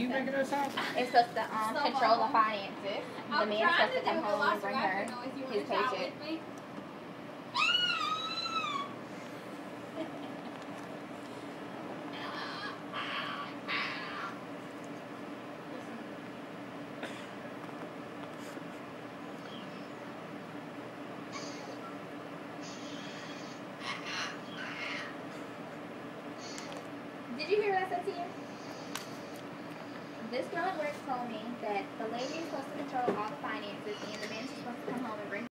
you making us out? It's supposed to control the finances. The man's supposed to come home and bring her his paycheck. Did you hear what I said to you? This girl at work told me that the lady is supposed to control all the finances and the man's supposed to come home and bring